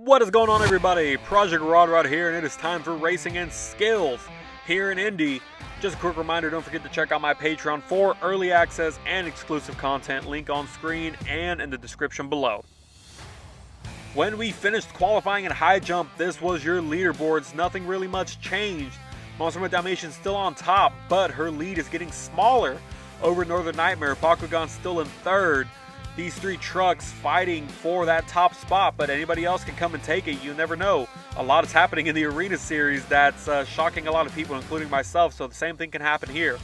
What is going on, everybody? Project Rod here, and it is time for Racing and Skills here in Indy. Just a quick reminder, don't forget to check out my Patreon for early access and exclusive content. Link on screen and in the description below. When we finished qualifying in high jump, this was your leaderboards. Nothing really much changed. Monster Dalmatian still on top, but her lead is getting smaller over Northern Nightmare. Bakugan still in third. These three trucks fighting for that top spot, but anybody else can come and take it. You never know. A lot is happening in the Arena Series that's shocking a lot of people, including myself, so the same thing can happen here.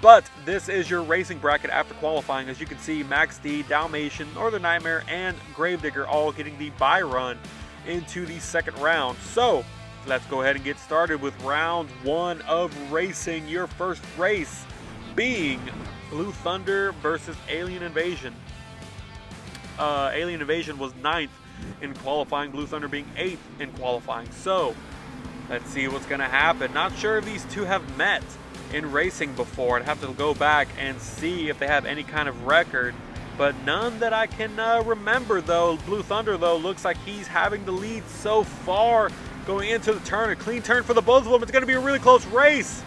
But this is your racing bracket after qualifying. As you can see, Max D, Dalmatian, Northern Nightmare, and Gravedigger all getting the bye run into the second round. So let's go ahead and get started with round one of racing. Your first race being Blue Thunder versus Alien Invasion. Alien Invasion was 9th in qualifying, Blue Thunder being 8th in qualifying. So let's see what's going to happen. Not sure if these two have met in racing before. I'd have to go back and see if they have any kind of record, but none that I can remember though. Blue Thunder though looks like he's having the lead so far going into the turn. A clean turn for the both of them. It's going to be a really close race,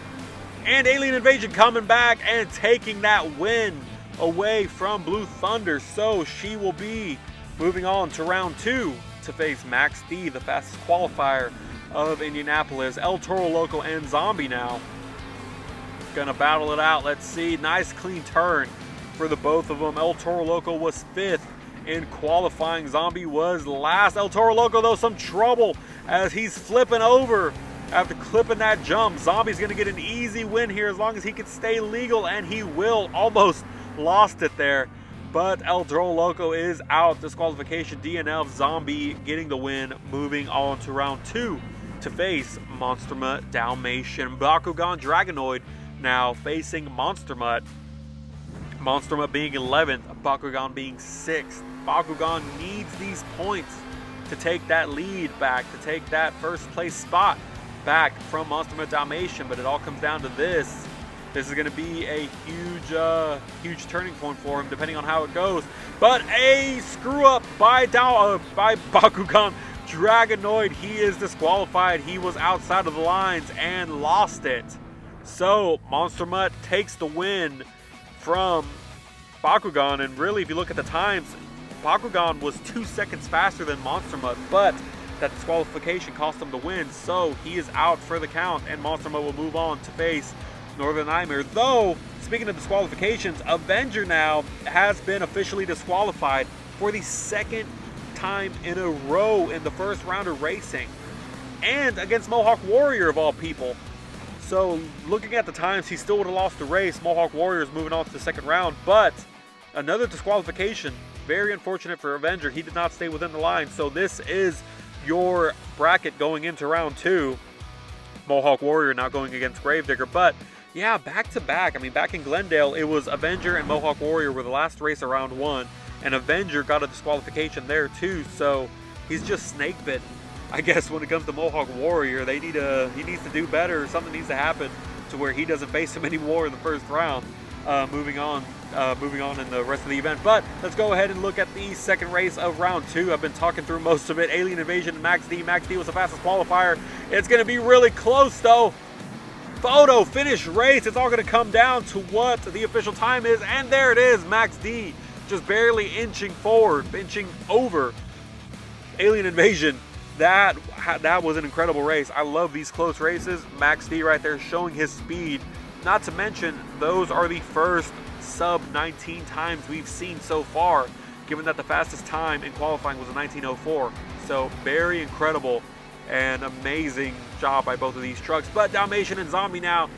and Alien Invasion coming back and taking that win away from Blue Thunder. So she will be moving on to round two to face Max D, the fastest qualifier of Indianapolis. El Toro Loco and Zombie now gonna battle it out. Let's see. Nice clean turn for the both of them. El Toro Loco was 5th in qualifying. Zombie was last. El Toro Loco though some trouble as he's flipping over after clipping that jump. Zombie's gonna get an easy win here as long as he can stay legal, and he will. Almost lost it there, but El Toro Loco is out. Disqualification, DNF. Zombie getting the win, moving on to round two to face Monster Mutt Dalmatian. Bakugan Dragonoid now facing Monster Mutt. Monster Mutt being 11th, Bakugan being 6th. Bakugan needs these points to take that lead back, to take that first place spot back from Monster Mutt Dalmatian, but it all comes down to this. This is going to be a huge turning point for him, depending on how it goes. But a screw up by Bakugan Dragonoid. He is disqualified. He was outside of the lines and lost it. So Monster Mutt takes the win from Bakugan. And really, if you look at the times, Bakugan was 2 seconds faster than Monster Mutt, but that disqualification cost him the win. So he is out for the count, and Monster Mutt will move on to face Northern Nightmare. Though, speaking of disqualifications, Avenger now has been officially disqualified for the second time in a row in the first round of racing, and against Mohawk Warrior of all people. So looking at the times, he still would have lost the race. Mohawk Warrior is moving on to the second round, but another disqualification. Very unfortunate for Avenger. He did not stay within the line. So this is your bracket going into round two. Mohawk Warrior now going against Gravedigger, but yeah, back to back. I mean, back in Glendale, it was Avenger and Mohawk Warrior were the last race of round one, and Avenger got a disqualification there too. So he's just snake bitten, I guess. When it comes to Mohawk Warrior, he needs to do better. Something needs to happen to where he doesn't face him anymore in the first round. Moving on in the rest of the event. But let's go ahead and look at the second race of round two. I've been talking through most of it. Alien Invasion and Max D. Max D was the fastest qualifier. It's going to be really close though. Photo finish race. It's all going to come down to what the official time is, and there it is. Max D just barely inching over Alien Invasion. That was an incredible race. I love these close races. Max D right there showing his speed. Not to mention, those are the first sub 19 times we've seen so far, given that the fastest time in qualifying was a 19:04. So very incredible and amazing job by both of these trucks. But Dalmatian and Zombie now,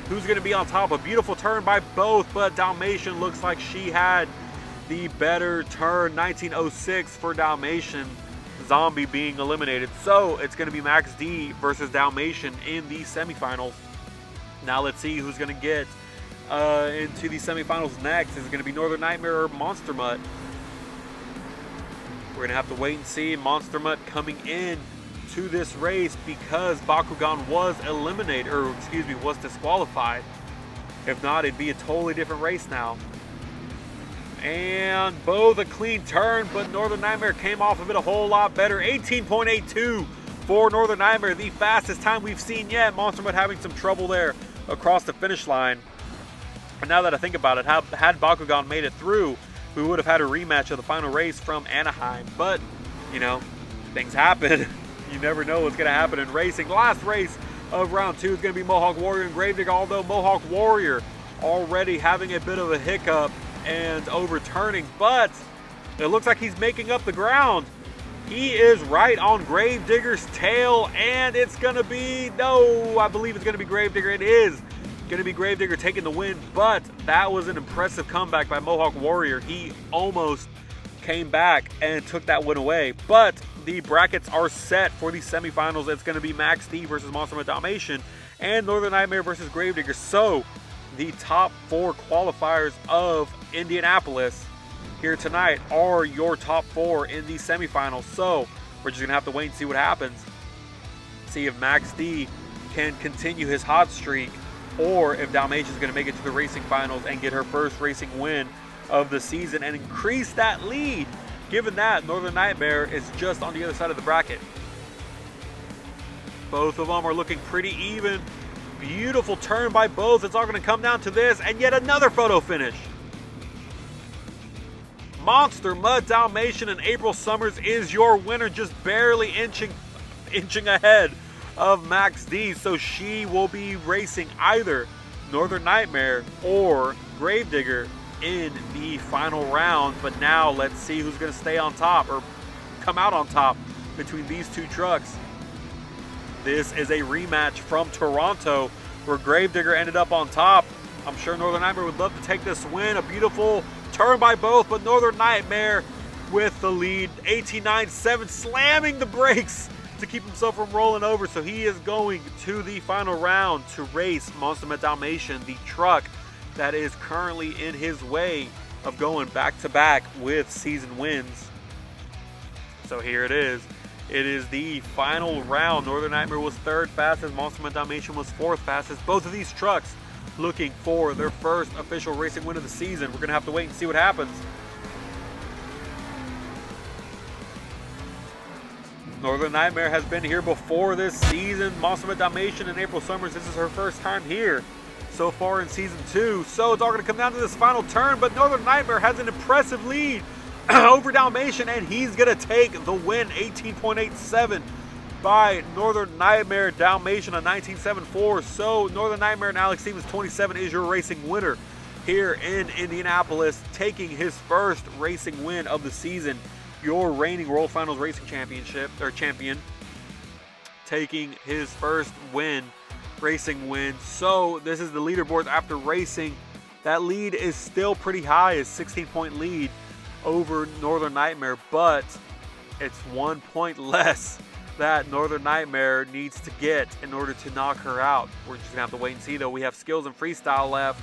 who's going to be on top? A beautiful turn by both, but Dalmatian looks like she had the better turn. 19:06 for Dalmatian, Zombie being eliminated. So it's going to be Max D versus Dalmatian in the semifinals. Now let's see who's going to get into the semifinals next. Is it going to be Northern Nightmare or Monster Mutt? We're going to have to wait and see. Monster Mutt coming in to this race because Bakugan was was disqualified. If not, it'd be a totally different race now. And both a clean turn, but Northern Nightmare came off of it a whole lot better. 18.82 for Northern Nightmare, the fastest time we've seen yet. Monster Mud having some trouble there across the finish line. And now that I think about it, had Bakugan made it through, we would have had a rematch of the final race from Anaheim. But, you know, things happen. You never know what's going to happen in racing. Last race of round 2 is going to be Mohawk Warrior and Gravedigger, although Mohawk Warrior already having a bit of a hiccup and overturning, but it looks like he's making up the ground. He is right on Gravedigger's tail, and it's gonna be, no, I believe it's gonna be Gravedigger. It is gonna be Gravedigger taking the win, but that was an impressive comeback by Mohawk Warrior. He almost came back and took that win away, but the brackets are set for the semifinals. It's gonna be Max D versus Monster Mud Dalmatian and Northern Nightmare versus Gravedigger. So the top 4 qualifiers of Indianapolis here tonight are your top 4 in the semifinals. So we're just gonna have to wait and see what happens. See if Max D can continue his hot streak, or if Dalmatian is gonna make it to the racing finals and get her first racing win of the season and increase that lead, given that Northern Nightmare is just on the other side of the bracket. Both of them are looking pretty even. Beautiful turn by both. It's all going to come down to this, and yet another photo finish. Monster Mud Dalmatian and April Summers is your winner, just barely inching ahead of Max D. So she will be racing either Northern Nightmare or Gravedigger in the final round. But now let's see who's going to stay on top or come out on top between these two trucks. This is a rematch from Toronto where Gravedigger ended up on top. I'm sure Northern Nightmare would love to take this win. A beautiful turn by both, but Northern Nightmare with the lead. 18.97, slamming the brakes to keep himself from rolling over. So he is going to the final round to race Monster Mud Dalmatian, the truck that is currently in his way of going back-to-back with season wins. So here it is. It is the final round. Northern Nightmare was 3rd fastest. Monster Mud Dalmatian was 4th fastest. Both of these trucks looking for their first official racing win of the season. We're going to have to wait and see what happens. Northern Nightmare has been here before this season. Monster Mud Dalmatian and April Summers, this is her first time here so far in season 2. So it's all going to come down to this final turn, but Northern Nightmare has an impressive lead over Dalmatian, and he's going to take the win. 18.87 by Northern Nightmare. Dalmatian a 19.74. So Northern Nightmare and Alex Stevens 27 is your racing winner here in Indianapolis, taking his first racing win of the season. Your reigning World Finals Racing Championship, or champion, taking his first racing win. So this is the leaderboard after racing. That lead is still pretty high, a 16-point lead over Northern Nightmare, but it's 1 point less that Northern Nightmare needs to get in order to knock her out. We're just gonna have to wait and see, though. We have skills and freestyle left,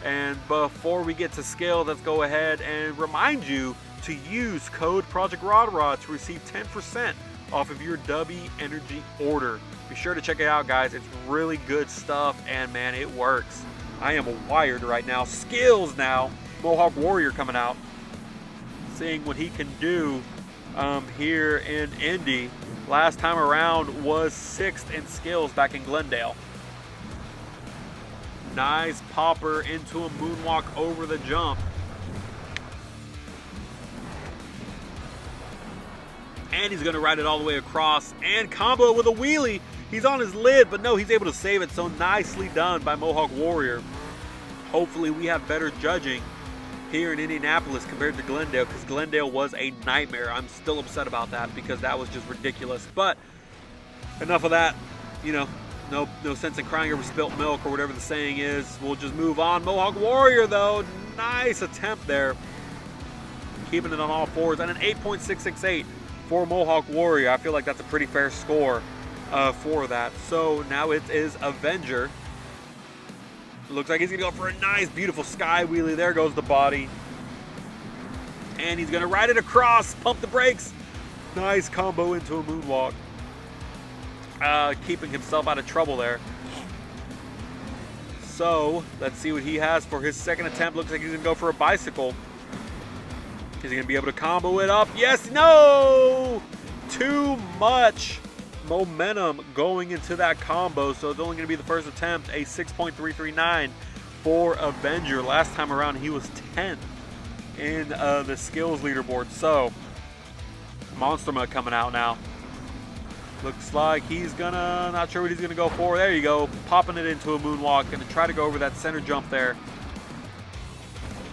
and before we get to skill, let's go ahead and remind you to use code Project Rod to receive 10% off of your W Energy order. Be sure to check it out, guys. It's really good stuff, and man, it works. I am wired right now. Skills now. Mohawk Warrior coming out, seeing what he can do here in Indy. Last time around was 6th in skills back in Glendale. Nice popper into a moonwalk over the jump. And he's going to ride it all the way across and combo with a wheelie. He's on his lid, but no, he's able to save it. So nicely done by Mohawk Warrior. Hopefully we have better judging here in Indianapolis compared to Glendale, because Glendale was a nightmare. I'm still upset about that because that was just ridiculous. But enough of that. You know, no sense in crying over spilt milk, or whatever the saying is. We'll just move on. Mohawk Warrior, though, nice attempt there, keeping it on all fours, and an 8.668 for Mohawk Warrior. I feel like that's a pretty fair score for that. So now it is Avenger. Looks like he's going to go for a nice, beautiful sky wheelie. There goes the body. And he's going to ride it across, pump the brakes. Nice combo into a moonwalk. Keeping himself out of trouble there. So let's see what he has for his second attempt. Looks like he's going to go for a bicycle. Is he going to be able to combo it up? Yes, no! Too much momentum going into that combo, so it's only going to be the first attempt. A 6.339 for Avenger. Last time around, he was 10th in the skills leaderboard. So, Monster Mud coming out now. Looks like he's gonna, not sure what he's gonna go for. There you go, popping it into a moonwalk. Gonna try to go over that center jump there.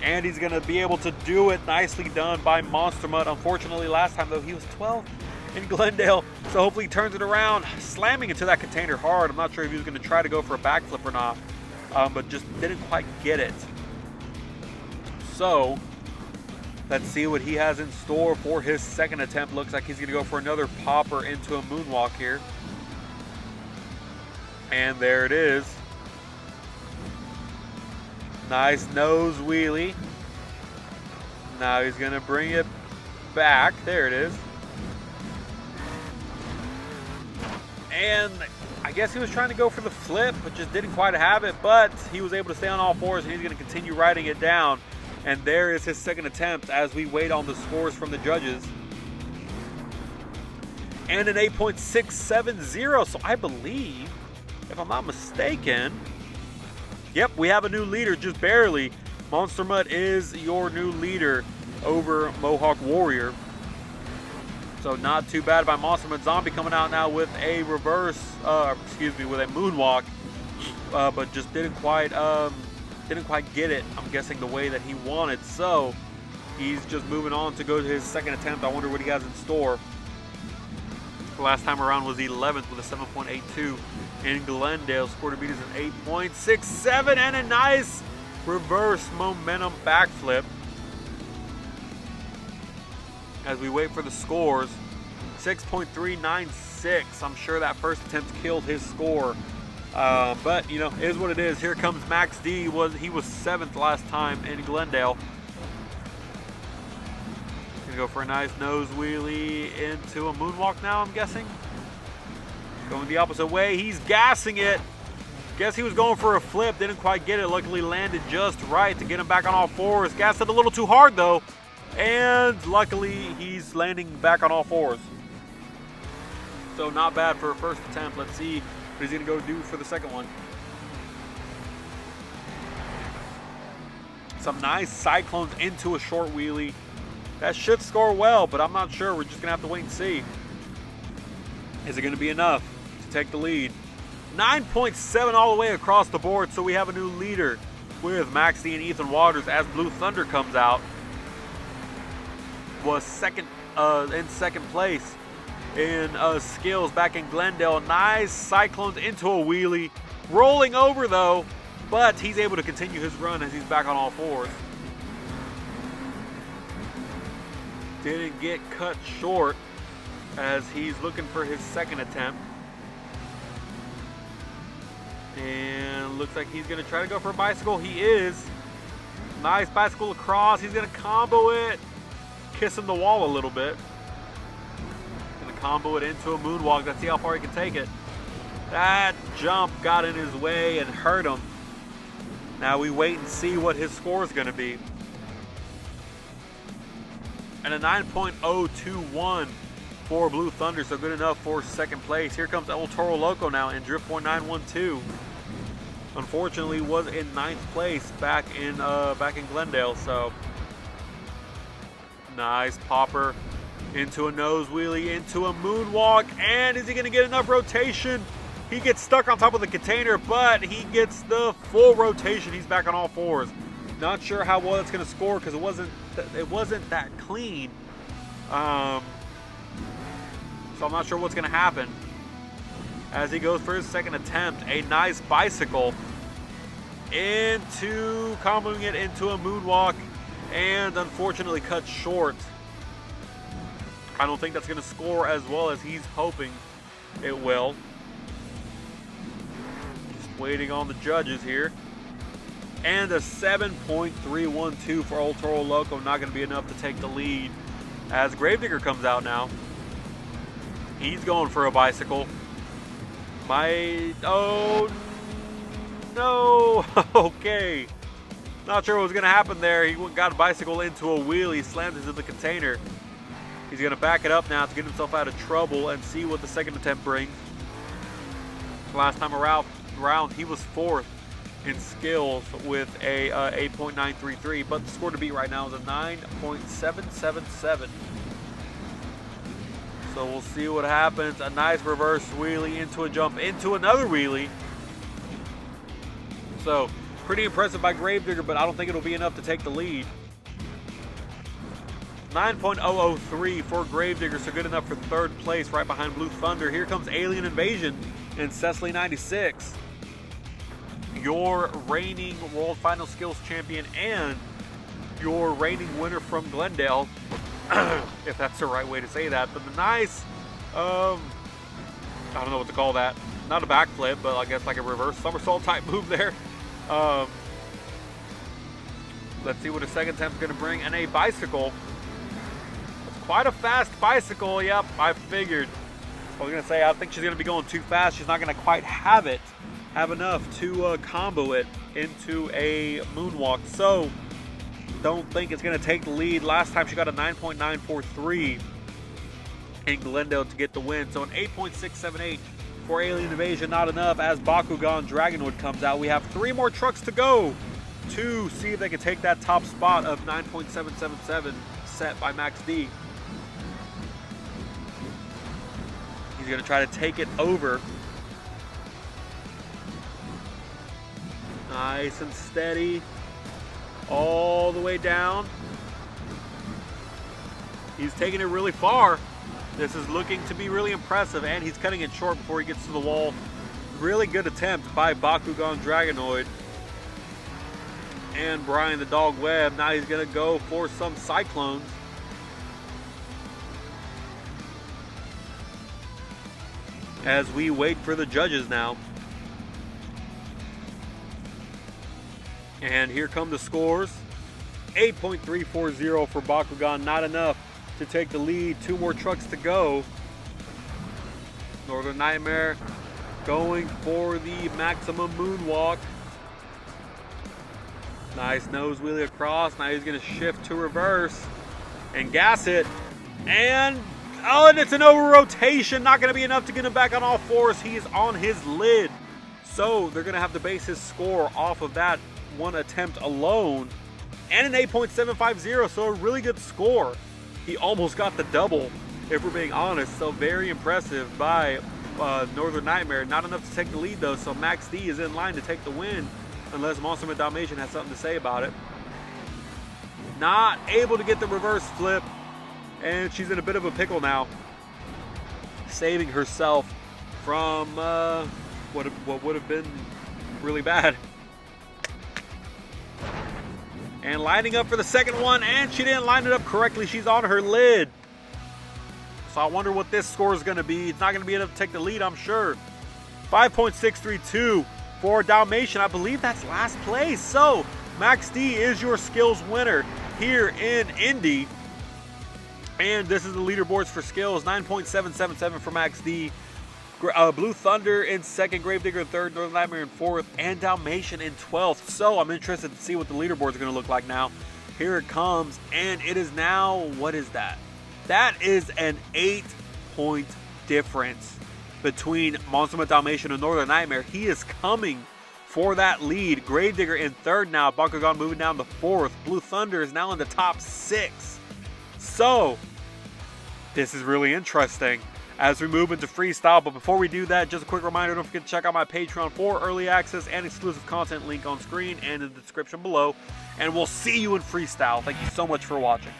And he's gonna be able to do it. Nicely done by Monster Mud. Unfortunately, last time though, he was 12th in Glendale. So hopefully he turns it around. Slamming into that container hard. I'm not sure if he was gonna try to go for a backflip or not. But just didn't quite get it. So, let's see what he has in store for his second attempt. Looks like he's going to go for another popper into a moonwalk here. And there it is. Nice nose wheelie. Now he's going to bring it back. There it is. And I guess he was trying to go for the flip, but just didn't quite have it. But he was able to stay on all fours, and he's going to continue riding it down. And there is his second attempt as we wait on the scores from the judges. And an 8.670. So I believe, if I'm not mistaken, yep, we have a new leader, just barely. Monster Mud is your new leader over Mohawk Warrior. So not too bad by Monster Mud. Zombie coming out now with a reverse, with a moonwalk. But just didn't quite get it, I'm guessing, the way that he wanted. So he's just moving on to go to his second attempt. I wonder what he has in store. Last time around was 11th with a 7.82 in Glendale. Score to beat is an 8.67 and a nice reverse momentum backflip. As we wait for the scores, 6.396. I'm sure that first attempt killed his score. But, you know, it is what it is. Here comes Max D. He was 7th last time in Glendale. Gonna go for a nice nose wheelie into a moonwalk now, I'm guessing. Going the opposite way. He's gassing it. Guess he was going for a flip. Didn't quite get it. Luckily landed just right to get him back on all fours. Gassed it a little too hard, though. And luckily, he's landing back on all fours. So not bad for a first attempt. Let's see what he's going to go do for the second one. Some nice cyclones into a short wheelie. That should score well, but I'm not sure. We're just going to have to wait and see. Is it going to be enough to take the lead? 9.7 all the way across the board, so we have a new leader with Max D and Ethan Waters as Blue Thunder comes out. Was in second place in skills back in Glendale. Nice cyclones into a wheelie. Rolling over though, but he's able to continue his run as he's back on all fours. Didn't get cut short as he's looking for his second attempt. And looks like he's going to try to go for a bicycle. He is. Nice bicycle across. He's going to combo it. Kissing the wall a little bit. Going to combo it into a moonwalk. Let's see how far he can take it. That jump got in his way and hurt him. Now we wait and see what his score is going to be. And a 9.021 for Blue Thunder, so good enough for second place. Here comes El Toro Loco now in Drift 912. Unfortunately, was in 9th place back in Glendale. So nice popper into a nose wheelie, into a moonwalk, and is he going to get enough rotation? He gets stuck on top of the container, but he gets the full rotation. He's back on all fours. Not sure how well it's going to score because it wasn't that clean. So I'm not sure what's going to happen. As he goes for his second attempt, a nice bicycle into comboing it into a moonwalk, and unfortunately cut short. I don't think that's going to score as well as he's hoping it will. Just waiting on the judges here. And a 7.312 for El Toro Loco, not going to be enough to take the lead as Gravedigger comes out now. He's going for a bicycle. Oh no. Okay. Not sure what was going to happen there. He got a bicycle into a wheelie, slammed into the container. He's going to back it up now to get himself out of trouble and see what the second attempt brings. Last time around, he was 4th in skills with a 8.933, but the score to beat right now is a 9.777. So we'll see what happens. A nice reverse wheelie into a jump, into another wheelie. So pretty impressive by Gravedigger, but I don't think it'll be enough to take the lead. 9.003 for Gravedigger, so good enough for 3rd place right behind Blue Thunder. Here comes Alien Invasion and Cecily 96. Your reigning World Final Skills champion and your reigning winner from Glendale, if that's the right way to say that. But the nice, I don't know what to call that. Not a backflip, but I guess like a reverse somersault type move there. Let's see what a second attempt is going to bring. And a bicycle. It's quite a fast bicycle. Yep, I figured. I was going to say, I think she's going to be going too fast. She's not going to quite have enough to combo it into a moonwalk. So, don't think it's going to take the lead. Last time she got a 9.943 in Glendale to get the win. So, an 8.678 for Alien Invasion, not enough. As Bakugan Dragonoid comes out, we have 3 more trucks to go to see if they can take that top spot of 9.777 set by Max D. He's going to try to take it over. Nice and steady. All the way down. He's taking it really far. This is looking to be really impressive, and he's cutting it short before he gets to the wall. Really good attempt by Bakugan Dragonoid. And Brian the Dog Webb. Now he's going to go for some Cyclones. As we wait for the judges now. And here come the scores. 8.340 for Bakugan, not enough to take the lead. 2 more trucks to go. Northern Nightmare going for the maximum moonwalk. Nice nose wheelie across. Now he's going to shift to reverse and gas it. And it's an over rotation. Not going to be enough to get him back on all fours. He is on his lid. So they're going to have to base his score off of that one attempt alone. And an 8.750. So a really good score. He almost got the double, if we're being honest. So very impressive by Northern Nightmare. Not enough to take the lead though. So Max D is in line to take the win. Unless Monster of Dalmatian has something to say about it. Not able to get the reverse flip. And she's in a bit of a pickle now. Saving herself from what would have been really bad. And lining up for the second one. And she didn't line it up correctly. She's on her lid. So I wonder what this score is going to be. It's not going to be enough to take the lead, I'm sure. 5.632 for Dalmatian. I believe that's last place. So Max D is your skills winner here in Indy. And this is the leaderboards for skills. 9.777 for Max D. Blue Thunder in 2nd, Gravedigger in 3rd, Northern Nightmare in 4th, and Dalmatian in 12th. So I'm interested to see what the leaderboards are going to look like now. Here it comes, and it is now, what is that? That is an 8-point difference between Monster of Dalmatian and Northern Nightmare. He is coming for that lead. Gravedigger in 3rd now. Bakugan moving down to 4th. Blue Thunder is now in the top 6. So, this is really interesting as we move into freestyle. But before we do that, just a quick reminder, don't forget to check out my Patreon for early access and exclusive content. Link on screen and in the description below. And we'll see you in freestyle. Thank you so much for watching.